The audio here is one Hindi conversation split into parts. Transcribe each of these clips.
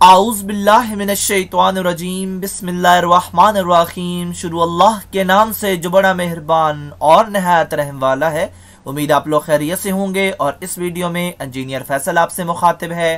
आऊज़ बिल्लाहि मिनश्शैतानिर्रजीम बिस्मिल्लाहिर्रहमानिर्रहीम। शुरू अल्लाह के नाम से जो बड़ा मेहरबान और नहायत रहम वाला है। उम्मीद आप लोग खैरियत से होंगे और इस वीडियो में इंजीनियर फैसल आपसे मुखातिब है।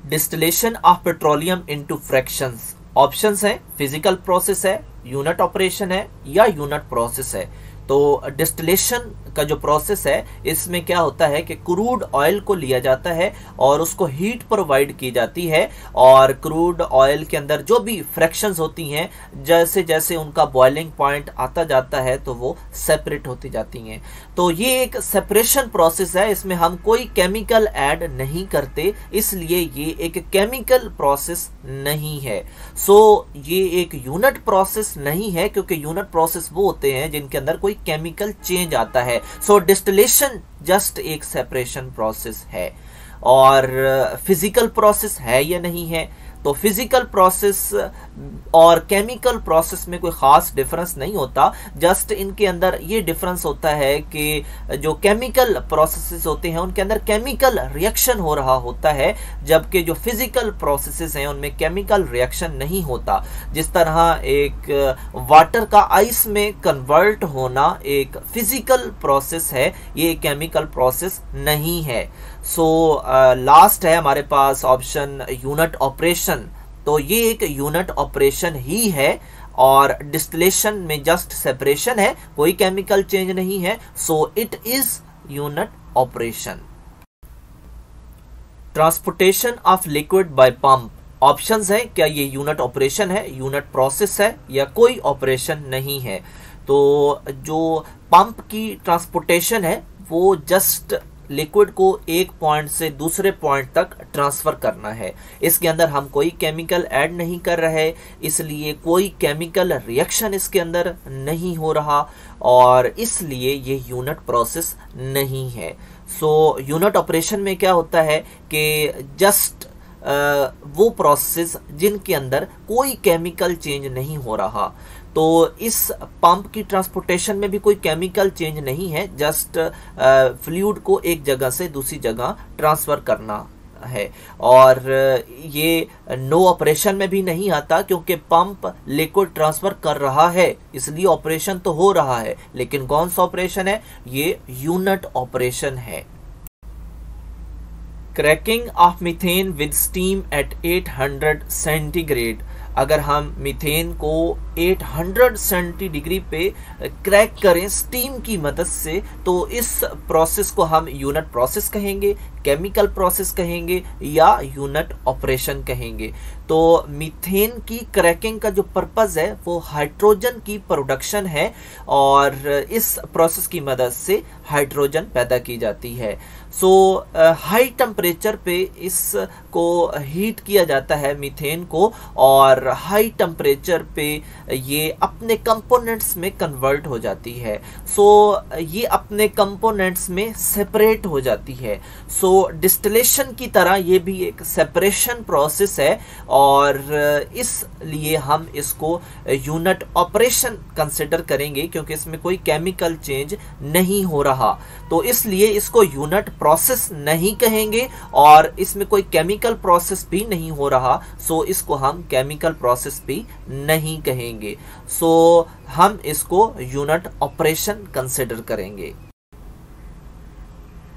Distillation of petroleum into fractions. Options हैं, फिजिकल प्रोसेस है, यूनिट ऑपरेशन है या यूनिट प्रोसेस है। तो डिस्टिलेशन का जो प्रोसेस है इसमें क्या होता है कि क्रूड ऑयल को लिया जाता है और उसको हीट प्रोवाइड की जाती है और क्रूड ऑयल के अंदर जो भी फ्रैक्शंस होती हैं जैसे जैसे उनका बॉइलिंग पॉइंट आता जाता है तो वो सेपरेट होती जाती हैं। तो ये एक सेपरेशन प्रोसेस है, इसमें हम कोई केमिकल ऐड नहीं करते, इसलिए ये एक केमिकल प्रोसेस नहीं है। सो ये एक यूनिट प्रोसेस नहीं है क्योंकि यूनिट प्रोसेस वो होते हैं जिनके अंदर कोई केमिकल चेंज आता है। सो डिस्टिलेशन जस्ट एक सेपरेशन प्रोसेस है। और फिजिकल प्रोसेस है या नहीं है, तो फिजिकल प्रोसेस और केमिकल प्रोसेस में कोई खास डिफरेंस नहीं होता। जस्ट इनके अंदर ये डिफरेंस होता है कि जो केमिकल प्रोसेसेस होते हैं उनके अंदर केमिकल रिएक्शन हो रहा होता है, जबकि जो फिजिकल प्रोसेसेस हैं उनमें केमिकल रिएक्शन नहीं होता। जिस तरह एक वाटर का आइस में कन्वर्ट होना एक फिजिकल प्रोसेस है, ये केमिकल प्रोसेस नहीं है। सो लास्ट है हमारे पास ऑप्शन यूनिट ऑपरेशन। तो ये एक यूनिट ऑपरेशन ही है और डिस्टिलेशन में जस्ट सेपरेशन है, कोई केमिकल चेंज नहीं है। So it is unit operation. Transportation of liquid bye pump. Options है, क्या ये यूनिट ऑपरेशन है, यूनिट प्रोसेस है या कोई ऑपरेशन नहीं है। तो जो पंप की ट्रांसपोर्टेशन है वो जस्ट लिक्विड को एक पॉइंट से दूसरे पॉइंट तक ट्रांसफर करना है। इसके अंदर हम कोई केमिकल ऐड नहीं कर रहे, इसलिए कोई केमिकल रिएक्शन इसके अंदर नहीं हो रहा और इसलिए ये यूनिट प्रोसेस नहीं है। सो यूनिट ऑपरेशन में क्या होता है कि जस्ट वो प्रोसेस जिनके अंदर कोई केमिकल चेंज नहीं हो रहा। तो इस पंप की ट्रांसपोर्टेशन में भी कोई केमिकल चेंज नहीं है, जस्ट फ्लूइड को एक जगह से दूसरी जगह ट्रांसफर करना है। और ये नो ऑपरेशन में भी नहीं आता क्योंकि पंप लिक्विड ट्रांसफर कर रहा है, इसलिए ऑपरेशन तो हो रहा है, लेकिन कौन सा ऑपरेशन है, ये यूनिट ऑपरेशन है। Cracking of methane with steam eight 800 centigrade. अगर हम मीथेन को 800 सेंटीडिग्री पे क्रैक करें स्टीम की मदद से, तो इस प्रोसेस को हम यूनिट प्रोसेस कहेंगे, केमिकल प्रोसेस कहेंगे या यूनिट ऑपरेशन कहेंगे। तो मीथेन की क्रैकिंग का जो पर्पस है वो हाइड्रोजन की प्रोडक्शन है और इस प्रोसेस की मदद से हाइड्रोजन पैदा की जाती है। सो हाई टेम्परेचर पे इसको हीट किया जाता है मीथेन को और हाई टेम्परेचर पे ये अपने कंपोनेंट्स में कन्वर्ट हो जाती है। सो ये अपने कंपोनेंट्स में सेपरेट हो जाती है। सो डिस्टिलेशन की तरह ये भी एक सेपरेशन प्रोसेस है और इसलिए हम इसको यूनिट ऑपरेशन कंसिडर करेंगे क्योंकि इसमें कोई केमिकल चेंज नहीं हो रहा। तो इसलिए इसको यूनिट प्रोसेस नहीं कहेंगे और इसमें कोई केमिकल प्रोसेस भी नहीं हो रहा, सो इसको हम केमिकल प्रोसेस भी नहीं कहेंगे। सो हम इसको यूनिट ऑपरेशन कंसिडर करेंगे।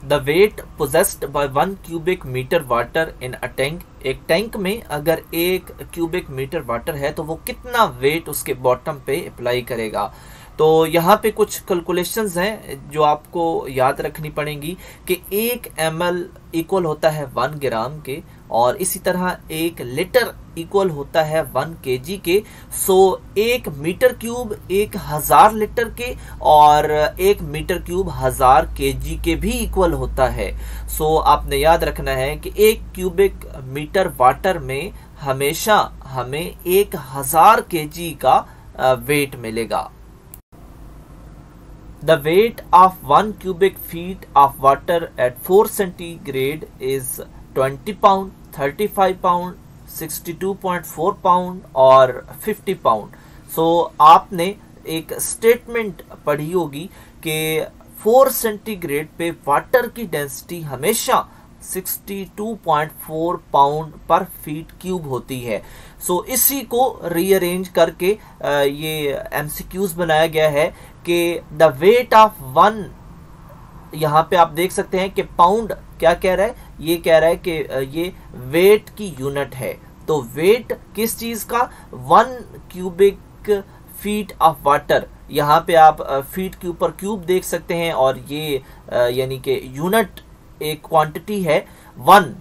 The weight possessed by 1 cubic meter water in a tank। एक टैंक में अगर 1 क्यूबिक मीटर वाटर है तो वो कितना वेट उसके बॉटम पे अप्लाई करेगा। तो यहाँ पे कुछ कैलकुलेशंस हैं जो आपको याद रखनी पड़ेंगी कि 1 ml इक्वल होता है 1 ग्राम के और इसी तरह 1 लीटर इक्वल होता है 1 kg के। सो 1 मीटर क्यूब 1000 लीटर के और 1 मीटर क्यूब 1000 kg के भी इक्वल होता है। सो आपने याद रखना है कि 1 क्यूबिक मीटर वाटर में हमेशा हमें 1000 kg का वेट मिलेगा। The weight of 1 cubic feet of water at 4 centigrade is 20 pound, 35 pound, 62.4 pound और 50 pound। सो आपने एक स्टेटमेंट पढ़ी होगी कि 4 सेंटीग्रेड पे वाटर की डेंसिटी हमेशा 62.4 पाउंड पर फीट क्यूब होती है। सो इसी को रीअरेंज करके ये एमसीक्यूज बनाया गया है कि द वेट ऑफ वन, यहाँ पे आप देख सकते हैं कि पाउंड क्या कह रहा है, ये कह रहा है कि ये वेट की यूनिट है। तो वेट किस चीज का, 1 क्यूबिक फीट ऑफ वाटर, यहाँ पे आप फीट के ऊपर क्यूब देख सकते हैं और ये यानी कि यूनिट एक क्वांटिटी है 1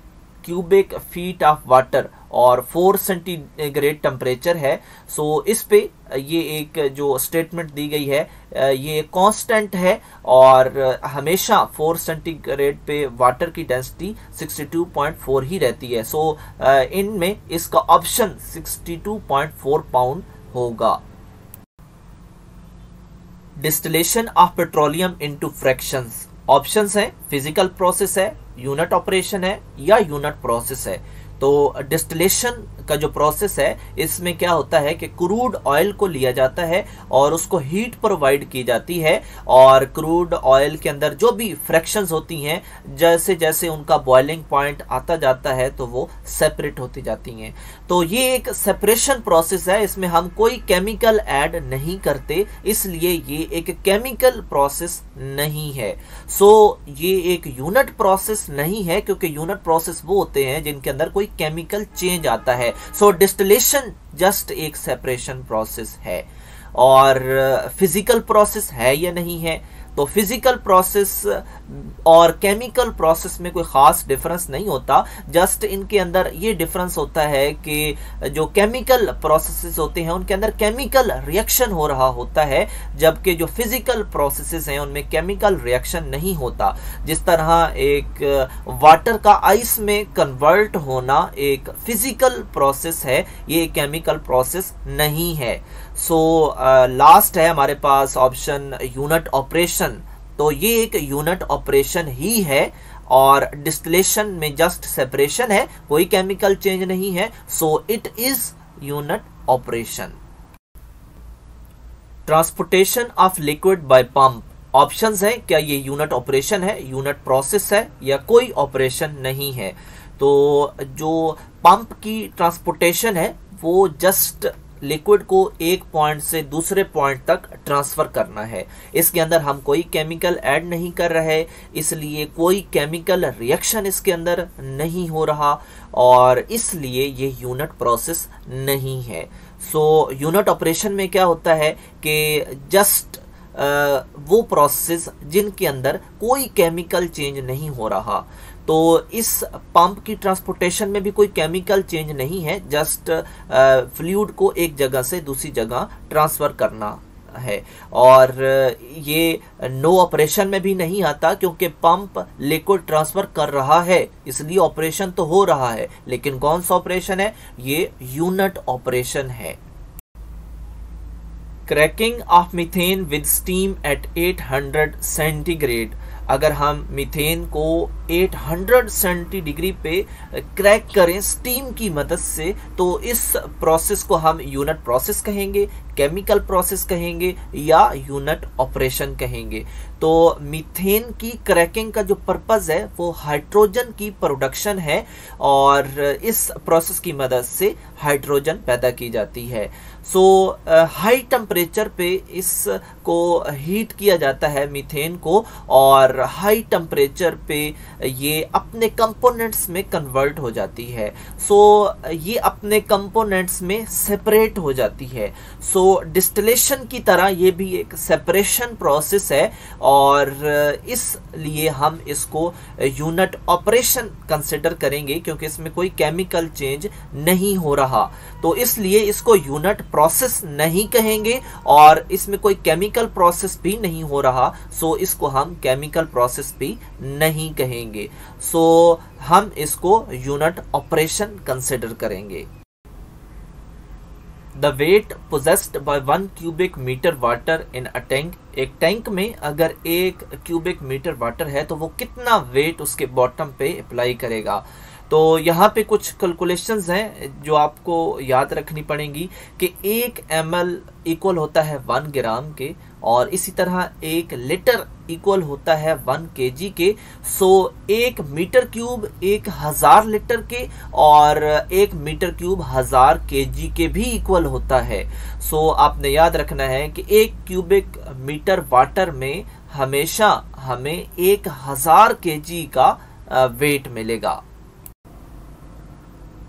क्यूबिक फीट ऑफ वाटर और 4 सेंटीग्रेड टेम्परेचर है। सो इस पे ये एक जो स्टेटमेंट दी गई है ये कांस्टेंट है और हमेशा 4 सेंटीग्रेड पे वाटर की डेंसिटी 62.4 ही रहती है। सो इनमें इसका ऑप्शन 62.4 पाउंड होगा। Distillation of petroleum into fractions, options हैं फिजिकल प्रोसेस है, यूनिट ऑपरेशन है या यूनिट प्रोसेस है। तो डिस्टिलेशन का जो प्रोसेस है इसमें क्या होता है कि क्रूड ऑयल को लिया जाता है और उसको हीट प्रोवाइड की जाती है और क्रूड ऑयल के अंदर जो भी फ्रैक्शंस होती हैं जैसे जैसे उनका बॉइलिंग पॉइंट आता जाता है तो वो सेपरेट होती जाती हैं। तो ये एक सेपरेशन प्रोसेस है, इसमें हम कोई केमिकल ऐड नहीं करते, इसलिए ये एक केमिकल प्रोसेस नहीं है। सो ये एक यूनिट प्रोसेस नहीं है क्योंकि यूनिट प्रोसेस वो होते हैं जिनके अंदर कोई केमिकल चेंज आता है। सो डिस्टिलेशन जस्ट एक सेपरेशन प्रोसेस है। और फिजिकल प्रोसेस है या नहीं है, तो फिजिकल प्रोसेस और केमिकल प्रोसेस में कोई खास डिफरेंस नहीं होता, जस्ट इनके अंदर ये डिफरेंस होता है कि जो केमिकल प्रोसेसेस होते हैं उनके अंदर केमिकल रिएक्शन हो रहा होता है, जबकि जो फिजिकल प्रोसेसेस हैं उनमें केमिकल रिएक्शन नहीं होता। जिस तरह एक वाटर का आइस में कन्वर्ट होना एक फिजिकल प्रोसेस है, ये केमिकल प्रोसेस नहीं है। सो लास्ट है हमारे पास ऑप्शन यूनिट ऑपरेशन। तो ये एक यूनिट ऑपरेशन ही है और डिस्टिलेशन में जस्ट सेपरेशन है, कोई केमिकल चेंज नहीं है। So it is unit operation. Transportation of liquid bye pump, options है क्या ये यूनिट ऑपरेशन है, यूनिट प्रोसेस है या कोई ऑपरेशन नहीं है। तो जो पंप की ट्रांसपोर्टेशन है वो जस्ट लिक्विड को एक पॉइंट से दूसरे पॉइंट तक ट्रांसफर करना है, इसके अंदर हम कोई केमिकल ऐड नहीं कर रहे, इसलिए कोई केमिकल रिएक्शन इसके अंदर नहीं हो रहा और इसलिए ये यूनिट प्रोसेस नहीं है। सो यूनिट ऑपरेशन में क्या होता है कि जस्ट वो प्रोसेस जिनके अंदर कोई केमिकल चेंज नहीं हो रहा। तो इस पंप की ट्रांसपोर्टेशन में भी कोई केमिकल चेंज नहीं है, जस्ट फ्लूइड को एक जगह से दूसरी जगह ट्रांसफर करना है। और ये नो ऑपरेशन में भी नहीं आता क्योंकि पंप लिक्विड ट्रांसफर कर रहा है, इसलिए ऑपरेशन तो हो रहा है, लेकिन कौन सा ऑपरेशन है, ये यूनिट ऑपरेशन है। Cracking of methane with steam eight 800 centigrade, अगर हम मीथेन को 800 सेंटीग्रेड पे क्रैक करें स्टीम की मदद से, तो इस प्रोसेस को हम यूनिट प्रोसेस कहेंगे, केमिकल प्रोसेस कहेंगे या यूनिट ऑपरेशन कहेंगे। तो मीथेन की क्रैकिंग का जो पर्पस है वो हाइड्रोजन की प्रोडक्शन है और इस प्रोसेस की मदद से हाइड्रोजन पैदा की जाती है। सो हाई टेम्परेचर पे इसको हीट किया जाता है मीथेन को और हाई टेम्परेचर पे ये अपने कंपोनेंट्स में कन्वर्ट हो जाती है। सो ये अपने कंपोनेंट्स में सेपरेट हो जाती है। सो डिस्टिलेशन की तरह ये भी एक सेपरेशन प्रोसेस है और इसलिए हम इसको यूनिट ऑपरेशन कंसिडर करेंगे क्योंकि इसमें कोई केमिकल चेंज नहीं हो रहा, तो इसलिए इसको यूनिट प्रोसेस नहीं कहेंगे और इसमें कोई केमिकल प्रोसेस भी नहीं हो रहा, सो इसको हम केमिकल प्रोसेस भी नहीं कहेंगे। सो हम इसको यूनिट ऑपरेशन कंसिडर करेंगे। The weight possessed by 1 cubic meter water in a tank, एक टैंक में अगर 1 क्यूबिक मीटर वाटर है तो वो कितना वेट उसके बॉटम पे अप्लाई करेगा। तो यहाँ पे कुछ कैलकुलेशंस हैं जो आपको याद रखनी पड़ेंगी कि 1 ml इक्वल होता है 1 ग्राम के और इसी तरह 1 लीटर इक्वल होता है 1 kg के। सो 1 मीटर क्यूब 1000 लीटर के और 1 मीटर क्यूब 1000 kg के भी इक्वल होता है। सो आपने याद रखना है कि 1 क्यूबिक मीटर वाटर में हमेशा हमें 1000 kg का वेट मिलेगा।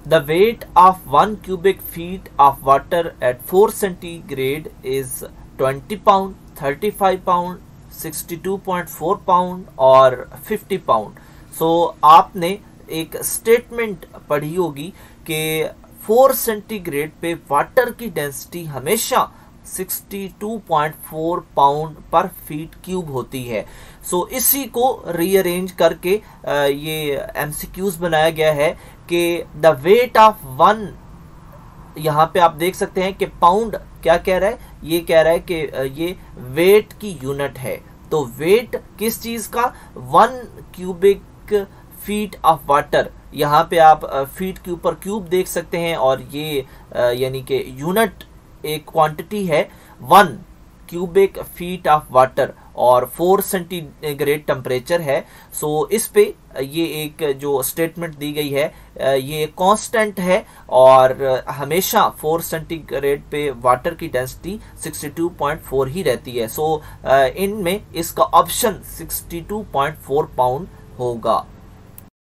The weight of 1 cubic feet of water at 4 centigrade is 20 pound, 35 pound, 62.4 pound और 50 pound। So आपने एक स्टेटमेंट पढ़ी होगी कि 4 सेंटीग्रेड पे वाटर की डेंसिटी हमेशा 62.4 पाउंड पर फीट क्यूब होती है। सो इसी को रीअरेंज करके ये एमसीक्यूज बनाया गया है कि द वेट ऑफ 1, यहाँ पे आप देख सकते हैं कि पाउंड क्या कह रहा है, ये कह रहा है कि ये वेट की यूनिट है। तो वेट किस चीज का, 1 क्यूबिक फीट ऑफ वाटर, यहाँ पे आप फीट के ऊपर क्यूब देख सकते हैं और ये यानी कि यूनिट एक क्वांटिटी है 1 क्यूबिक फीट ऑफ वाटर और 4 सेंटीग्रेड टेम्परेचर है। सो इस पे ये एक जो स्टेटमेंट दी गई है ये कांस्टेंट है और हमेशा 4 सेंटीग्रेड पे वाटर की डेंसिटी 62.4 ही रहती है। सो इनमें इसका ऑप्शन 62.4 पाउंड होगा।